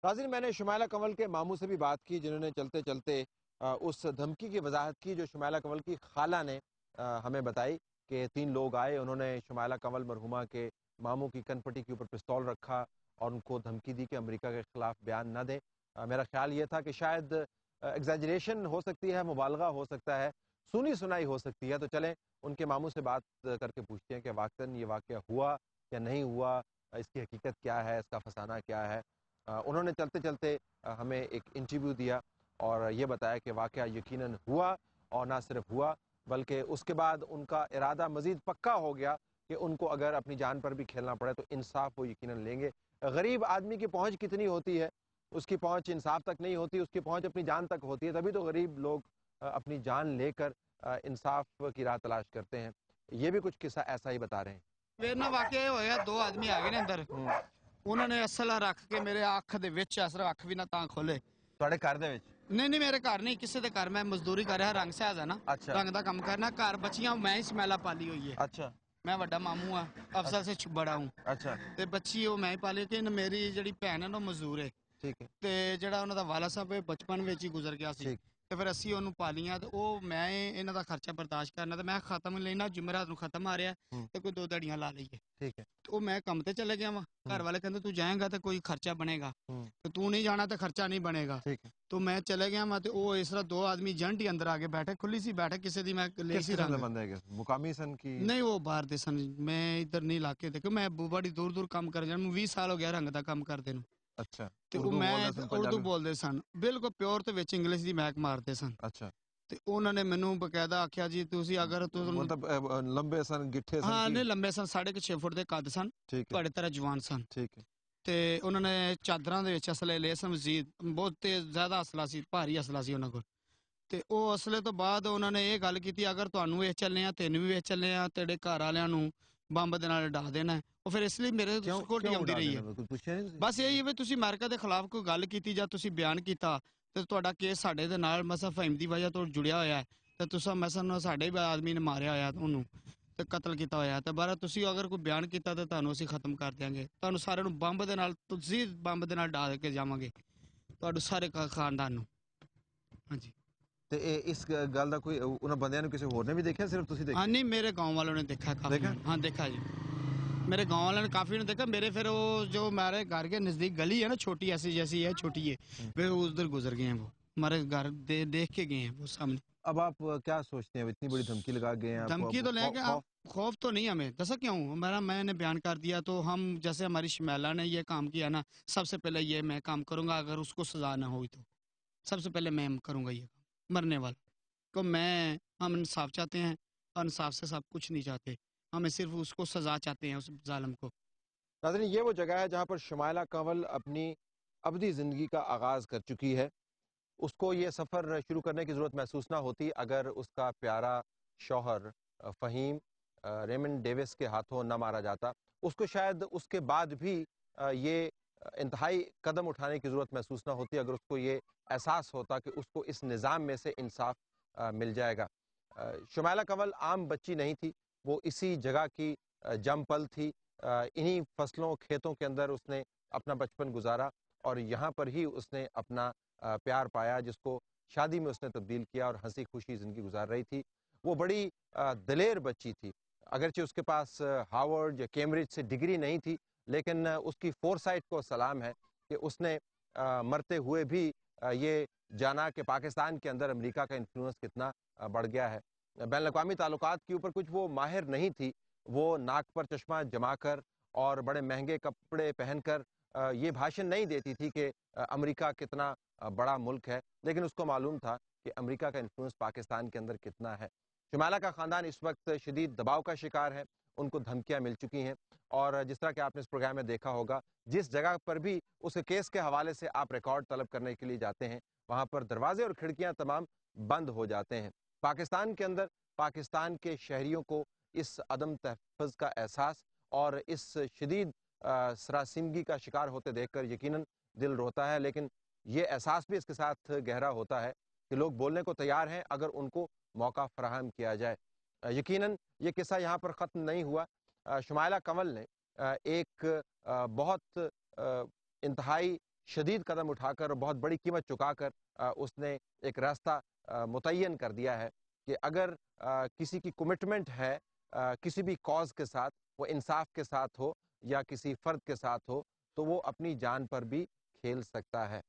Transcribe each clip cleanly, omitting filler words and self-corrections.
नाज़रीन, मैंने शुमाइला कंवल के मामू से भी बात की, जिन्होंने चलते चलते उस धमकी की वजाहत की जो शुमाइला कंवल की खाला ने हमें बताई कि 3 लोग आए, उन्होंने शुमाइला कंवल मरहुमा के मामू की कनपट्टी के ऊपर पिस्तौल रखा और उनको धमकी दी कि अमेरिका के खिलाफ बयान न दें। मेरा ख्याल ये था कि शायद एग्जैजरेशन हो सकती है, मुबालगा हो सकता है, सुनी सुनाई हो सकती है। तो चलें उनके मामू से बात करके पूछते हैं कि वाक़तन ये वाक़या हुआ या नहीं हुआ, इसकी हकीकत क्या है, इसका फसाना क्या है। उन्होंने चलते चलते हमें एक इंटरव्यू दिया और ये बताया कि वाक़या यकीनन हुआ, और ना सिर्फ हुआ बल्कि उसके बाद उनका इरादा मज़ीद पक्का हो गया कि उनको अगर अपनी जान पर भी खेलना पड़े तो इंसाफ वो यकीनन लेंगे। गरीब आदमी की पहुंच कितनी होती है, उसकी पहुंच इंसाफ तक नहीं होती, उसकी पहुंच अपनी जान तक होती है। तभी तो गरीब लोग अपनी जान लेकर इंसाफ की राह तलाश करते हैं। ये भी कुछ किस्सा ऐसा ही बता रहे हैं। ਮੇਰੇ ਨਾਲ ਵਾਕਿਆ ਹੋਇਆ, ਦੋ ਆਦਮੀ ਆ ਗਏ ਨੇ ਅੰਦਰ। ਉਹਨਾਂ ਨੇ ਅਸਲਾ ਰੱਖ ਕੇ ਮੇਰੇ ਅੱਖ ਦੇ ਵਿੱਚ ਅਸਰ ਅੱਖ ਵੀ ਨਾ ਤਾਂ ਖੋਲੇ। ਤੁਹਾਡੇ ਘਰ ਦੇ ਵਿੱਚ? ਨਹੀਂ ਮੇਰੇ ਘਰ ਨਹੀਂ, ਕਿਸੇ ਦੇ ਘਰ। ਮੈਂ ਮਜ਼ਦੂਰੀ ਕਰ ਰਿਹਾ, ਰੰਗ ਸਹਿਜ ਹੈ ਨਾ, ਰੰਗ ਦਾ ਕੰਮ ਕਰਨਾ। ਘਰ ਬੱਚੀਆਂ ਮੈਂ ਹੀ ਸਮੈਲਾ ਪਾਲੀ ਹੋਈ ਹੈ। ਅੱਛਾ। ਮੈਂ ਵੱਡਾ ਮਾਮੂ ਆ, ਅਫਸਰ ਸੇ ਬੜਾ ਹੂੰ। ਅੱਛਾ। ਤੇ ਬੱਚੀ ਉਹ ਮੈਂ ਹੀ ਪਾਲੀ ਕਿ ਮੇਰੀ ਜਿਹੜੀ ਭੈਣ ਹੈ ਨਾ ਮਜ਼ਦੂਰ ਹੈ। ਠੀਕ ਹੈ। ਤੇ ਜਿਹੜਾ ਉਹਨਾਂ ਦਾ ਵਾਲਾ ਸਾਹਿਬ ਬਚਪਨ ਵਿੱਚ ਹੀ ਗੁਜ਼ਰ ਗਿਆ ਸੀ, ਤੇ ਫਿਰ ਅਸੀਂ ਉਹਨੂੰ ਪਾਲੀਆਂ। ਤੇ ਉਹ ਮੈਂ ਇਹਨਾਂ ਦਾ ਖਰਚਾ ਬਰਦਾਸ਼ਤ ਕਰਨਾ, ਤੇ ਮੈਂ ਖਤਮ ਲੈਣਾ, ਜੁਮੇਰਾਤ ਨੂੰ ਖਤਮ ਆ ਰਿਹਾ ਤੇ ਕੋਈ 2 ਦਿਹਾੜੀਆਂ ਲਾ ਲਈਏ। ਠੀਕ ਹੈ। ਉਹ ਮੈਂ ਕੰਮ ਤੇ ਚਲੇ ਗਿਆ ਵਾਂ। ਘਰ ਵਾਲੇ ਕਹਿੰਦੇ ਤੂੰ ਜਾਏਗਾ ਤੇ ਕੋਈ ਖਰਚਾ ਬਣੇਗਾ, ਤੇ ਤੂੰ ਨਹੀਂ ਜਾਣਾ ਤੇ ਖਰਚਾ ਨਹੀਂ ਬਣੇਗਾ। तो मैं चले गया वहाँ, तो वो इस तरह 2 आदमी जंट ही अंदर आके बैठे, खुली सी बैठे, किसी दी मैं ले सी रंग मुकामी सन की नहीं, वो बाहर दे सन। मैं इधर नहीं इलाके देखो, मैं बड़ी दूर दूर काम कर जाना, 20 साल हो गया रंग दा काम करदे नूं। अच्छा। ते वो मैं उर्दू बोलदे सन, बिल्कुल प्योर, ते विच इंग्लिश दी महक मारदे सन। अच्छा। ते उन्होंने मैनू बकायदा आख्या जी तुसी अगर मतलब लंबे सन, गिट्ठे सन? हाँ नहीं, लंबे सन, 6.5 फुट दे कद सन, ਤੁਹਾਡੇ तरह जवान सन। ठीक है। ਤੇ ਉਹਨਾਂ ਨੇ ਚਾਦਰਾਂ ਦੇ ਵਿੱਚ ਅਸਲੇ ਲਏ ਸਨ, ਮਜ਼ੀਦ ਬਹੁਤ ਤੇਜ਼ ਜ਼ਿਆਦਾ ਅਸਲਾ ਸੀ, ਭਾਰੀ ਅਸਲਾ ਸੀ ਉਹਨਾਂ ਕੋਲ। ਤੇ ਉਹ ਅਸਲੇ ਤੋਂ ਬਾਅਦ ਉਹਨਾਂ ਨੇ ਇਹ ਗੱਲ ਕੀਤੀ, ਅਗਰ ਤੁਹਾਨੂੰ ਵੇਚ ਚੱਲੇ ਆ, ਤੈਨੂੰ ਵੀ ਵੇਚ ਚੱਲੇ ਆ, ਤੇਰੇ ਘਰ ਵਾਲਿਆਂ ਨੂੰ ਬੰਬ ਦੇ ਨਾਲ ਡਾ ਦੇਣਾ। ਉਹ ਫਿਰ ਇਸ ਲਈ ਮੇਰੇ ਸਿਕਿਉਰਿਟੀ ਆਉਂਦੀ ਰਹੀ ਹੈ। ਬਸ ਇਹੀ ਹੈ ਵੀ ਤੁਸੀਂ ਅਮਰੀਕਾ ਦੇ ਖਿਲਾਫ ਕੋਈ ਗੱਲ ਕੀਤੀ ਜਾਂ ਤੁਸੀਂ ਬਿਆਨ ਕੀਤਾ ਤੇ ਤੁਹਾਡਾ ਕੇਸ ਸਾਡੇ ਦੇ ਨਾਲ ਮਸਾ ਫਹਿਮ ਦੀ ਵਜ੍ਹਾ ਤੋਂ ਜੁੜਿਆ ਹੋਇਆ ਹੈ, ਤੇ ਤੁਸੀਂ ਮਸਾ ਸਾਡੇ ਵੀ ਆਦਮੀ ਨੇ ਮਾਰਿਆ ਹੋਇਆ ਉਹਨੂੰ ਤੇ ਕਤਲ ਕੀਤਾ ਹੋਇਆ, ਤੇ ਬਾਰਾ ਤੁਸੀਂ ਅਗਰ ਕੋਈ ਬਿਆਨ ਕੀਤਾ ਤੇ ਤੁਹਾਨੂੰ ਅਸੀਂ ਖਤਮ ਕਰ ਦਿਆਂਗੇ, ਤੁਹਾਨੂੰ ਸਾਰਿਆਂ ਨੂੰ ਬੰਬ ਦੇ ਨਾਲ, ਤੁਸੀਂ ਬੰਬ ਦੇ ਨਾਲ ਡਾ ਕੇ ਜਾਵਾਂਗੇ, ਤੁਹਾਡੇ ਸਾਰੇ ਖਾਨਦਾਨ ਨੂੰ। ਹਾਂਜੀ। ਤੇ ਇਸ ਗੱਲ ਦਾ ਕੋਈ ਉਹਨਾਂ ਬੰਦਿਆਂ ਨੂੰ ਕਿਸੇ ਹੋਰ ਨੇ ਵੀ ਦੇਖਿਆ, ਸਿਰਫ ਤੁਸੀਂ ਦੇਖਿਆ? हाँ नहीं, मेरे गांव वालों ने देखा काफी। हाँ देखा जी, मेरे गांव वालों ने काफी ने देखा। मेरे फिर वो जो हमारे घर के नजदीक गली है ना, छोटी ऐसी जैसी है, छोटी है, वे उधर गुजर गए हैं। वो हमारे घर देख के गए हैं वो सामने। अब आप क्या सोचते हैं, इतनी बड़ी धमकी लगा गए हैं? धमकी तो लेके खौफ तो नहीं हमें, जैसा क्यों मैंने बयान कर दिया तो हम, जैसे हमारी शमैला ने ये काम किया ना, सबसे पहले ये मैं काम करूंगा। अगर उसको सजा ना हुई तो सबसे पहले मैं करूंगा ये काम, मरने वाला को मैं। हम इंसाफ चाहते हैं, और इंसाफ से सब कुछ नहीं चाहते, हमें सिर्फ उसको सजा चाहते हैं, उस जालिम को। नाज़रीन, ये वो जगह है जहाँ पर शुमाइला कंवल अपनी अबदी ज़िंदगी का आगाज़ कर चुकी है। उसको ये सफ़र शुरू करने की ज़रूरत महसूस ना होती अगर उसका प्यारा शौहर फ़हीम रेमंड डेविस के हाथों न मारा जाता। उसको शायद उसके बाद भी ये इंतहाई कदम उठाने की ज़रूरत महसूस ना होती अगर उसको ये एहसास होता कि उसको इस निज़ाम में से इंसाफ मिल जाएगा। शुमाइला कंवल आम बच्ची नहीं थी, वो इसी जगह की जम पल थी। इन्हीं फसलों खेतों के अंदर उसने अपना बचपन गुजारा और यहाँ पर ही उसने अपना प्यार पाया, जिसको शादी में उसने तब्दील किया और हंसी खुशी ज़िंदगी गुजार रही थी। वो बड़ी दिलेर बच्ची थी, अगरचे उसके पास हार्वर्ड या कैम्ब्रिज से डिग्री नहीं थी, लेकिन उसकी फोरसाइट को सलाम है कि उसने मरते हुए भी ये जाना कि पाकिस्तान के अंदर अमेरिका का इन्फ्लुएंस कितना बढ़ गया है। बैनुल-अक़वामी ताल्लुकात के ऊपर कुछ वो माहिर नहीं थी, वो नाक पर चश्मा जमाकर और बड़े महंगे कपड़े पहनकर ये भाषण नहीं देती थी कि अमेरिका कितना बड़ा मुल्क है, लेकिन उसको मालूम था कि अमेरिका का इन्फ्लुएंस पाकिस्तान के अंदर कितना है। शुमाइला का ख़ानदान इस वक्त शदीद दबाव का शिकार है, उनको धमकियाँ मिल चुकी हैं और जिस तरह कि आपने इस प्रोग्राम में देखा होगा, जिस जगह पर भी उसके केस के हवाले से आप रिकॉर्ड तलब करने के लिए जाते हैं, वहाँ पर दरवाजे और खिड़कियाँ तमाम बंद हो जाते हैं। पाकिस्तान के अंदर पाकिस्तान के शहरियों को इस अदम तहफ़्फ़ुज़ का एहसास और इस शदीद सरासिमगी का शिकार होते देखकर यकीनन दिल रोता है, लेकिन ये एहसास भी इसके साथ गहरा होता है कि लोग बोलने को तैयार हैं अगर उनको मौका फराहम किया जाए। यकीनन ये किस्सा यहाँ पर ख़त्म नहीं हुआ। शुमाइला कंवल ने एक बहुत इंतहाई शदीद कदम उठाकर और बहुत बड़ी कीमत चुकाकर उसने एक रास्ता मुतय्यन कर दिया है कि अगर किसी की कमिटमेंट है किसी भी कॉज के साथ, वो इंसाफ के साथ हो या किसी फ़र्द के साथ हो, तो वो अपनी जान पर भी खेल सकता है।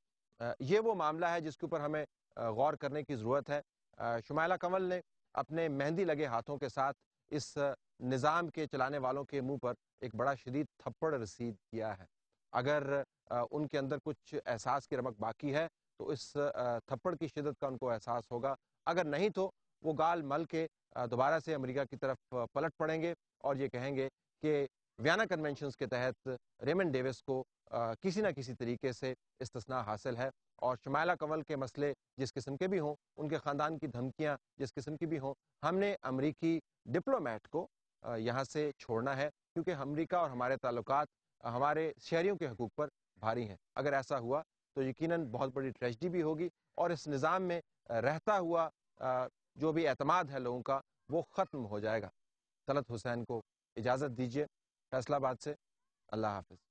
ये वो मामला है जिसके ऊपर हमें गौर करने की ज़रूरत है। शुमाइला कंवल ने अपने मेहंदी लगे हाथों के साथ इस निज़ाम के चलाने वालों के मुंह पर एक बड़ा शदीद थप्पड़ रसीद किया है। अगर उनके अंदर कुछ एहसास की रमक बाकी है तो इस थप्पड़ की शिद्दत का उनको एहसास होगा। अगर नहीं तो वो गाल मल के दोबारा से अमेरिका की तरफ पलट पड़ेंगे और ये कहेंगे कि वियना कन्वेंशंस के तहत रेमंड डेविस को किसी न किसी तरीके से इस्तिस्ना हासिल है और शुमाइला कंवल के मसले जिस किस्म के भी हों, उनके ख़ानदान की धमकियाँ जिस किस्म की भी हों, हमने अमरीकी डिप्लोमेट को यहाँ से छोड़ना है क्योंकि अमरीका और हमारे ताल्लुकात हमारे शहरियों के हकूक़ पर भारी हैं। अगर ऐसा हुआ तो यकीनन बहुत बड़ी ट्रेजेडी भी होगी और इस निज़ाम में रहता हुआ जो भी एतमाद है लोगों का, वो ख़त्म हो जाएगा। तलत हुसैन को इजाज़त दीजिए फैसलाबाद से। अल्लाह हाफ़िज़।